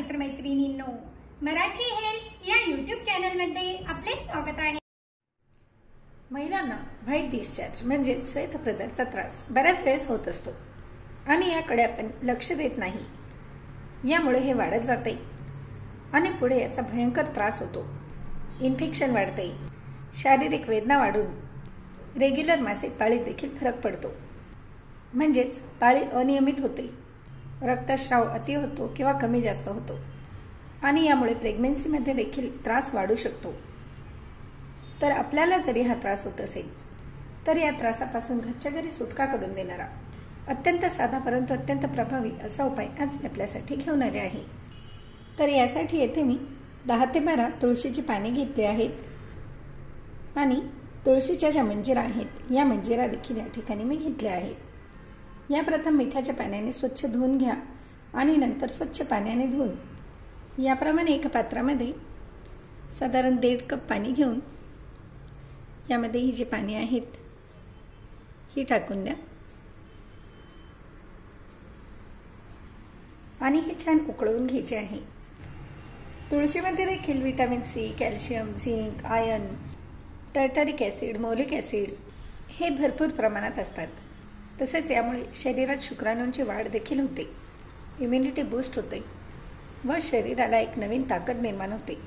मित्रमैत्रिणींनो, Marathi health या YouTube चॅनलमध्ये आपले स्वागत आहे। महिलांना व्हाईट डिस्चार्ज म्हणजे श्वेतप्रदाराचा त्रास बऱ्याच वेळेस होत असतो आणि याकडे आपण लक्ष देत नाही। यामुळे हे वाढत जाते आणि पुढे याचा भयंकर त्रास होतो। इन्फेक्शन वाढते, शारीरिक वेदना वाढून रेग्युलर मासिक पाळीत देखील फरक पडतो, म्हणजेच पाळी अनियमित होते, रक्तस्राव अति होतो किंवा कमी जास्त होतो आणि यामुळे प्रेग्नन्सीमध्ये देखील त्रास वाढू शकतो। तर आपल्याला जरी हा त्रास होत असेल तर या त्रासापासून घरच्या घरी सुटका करून देणारा अत्यंत साधा परंतु अत्यंत प्रभावी असा उपाय आज मी आपल्यासाठी घेऊन आले आहे। तर यासाठी येथे मी 10 ते 12 तुळशीची पाने घेतली आहेत आणि तुळशीच्या ज्या मंजिरा आहेत या मंजिरा देखील या ठिकाणी मी घेतल्या आहेत। या प्रथम मिठाच्या पाण्याने स्वच्छ धुवून घ्या आणि नंतर स्वच्छ पाण्याने धुवून याप्रमाणे एका पात्रामध्ये साधारण 1.5 कप पाणी घेऊन यामध्ये ही जी पाने आहेत ही टाकून द्या आणि हे छान उकळवून घ्यायचे आहे। तुळशीमध्ये देखील vitamin C, calcium, zinc, iron, tartaric acid, malic acid हे भरपूर प्रमाणात असतात। तसेच यामुळे शरीरात शुक्राणूंची वाढ देखील होते, इम्युनिटी बूस्ट होते व शरीराला एक नवीन ताकद निर्माण होते।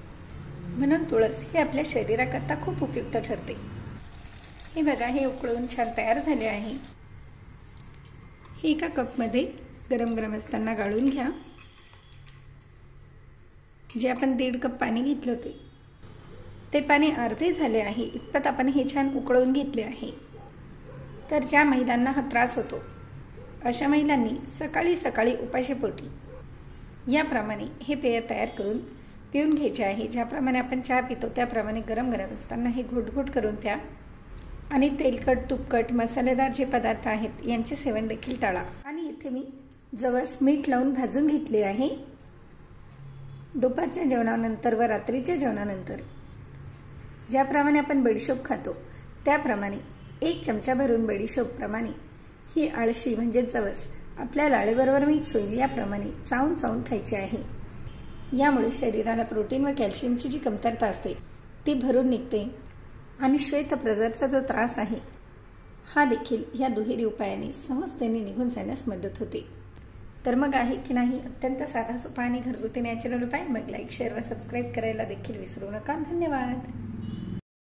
म्हणून तुळस हे आपल्या शरीराकरता खूप उपयुक्त ठरते। हे बघा, हे उकळून छान तयार झाले आहे। हे एका कपमध्ये गरम गरम असताना गाळून घ्या। जे आपण 1.5 कप पाणी घेतले होते ते पाणी अर्धे झाले आहे इतपत आपण हे छान उकळून घेतले आहे। तर ज्या महिलांना हा त्रास होतो अशा महिलांनी सकाळी सकाळी उपाशीपोटी याप्रमाणे हे पेय तयार करून पिऊन घ्यायचे आहे। ज्याप्रमाणे आपण चहा पितो त्याप्रमाणे गरम गरम असताना हे घोट करून प्या आणि तेलकट, तुपकट, मसालेदार जे पदार्थ आहेत यांचे सेवन देखील टाळा। आणि इथे मी जवस मीठ लावून भाजून घेतले आहे। दुपारच्या जेवणानंतर व रात्रीच्या जेवणानंतर ज्याप्रमाणे आपण बडीशोप खातो त्याप्रमाणे 1 चमचा भरून बडीशोप प्रमाणे ही आळशी म्हणजे जवस आपल्या लाळेबरोबर मिक्स होईल याप्रमाणे चावून चावून खायचे आहे। यामुळे शरीराला प्रोटीन व कॅल्शियमची जी कमतरता असते ती भरून निघते आणि श्वेतप्रदाराचा जो त्रास आहे हा देखील या दुहेरी उपायाने सहजतेने निघून जाण्यास मदत होते। तर मग आहे की नाही अत्यंत साधा सोपा आणि घरगुती नॅचरल उपाय? मग लाईक, शेअर व सबस्क्राईब करायला देखील विसरू नका। धन्यवाद।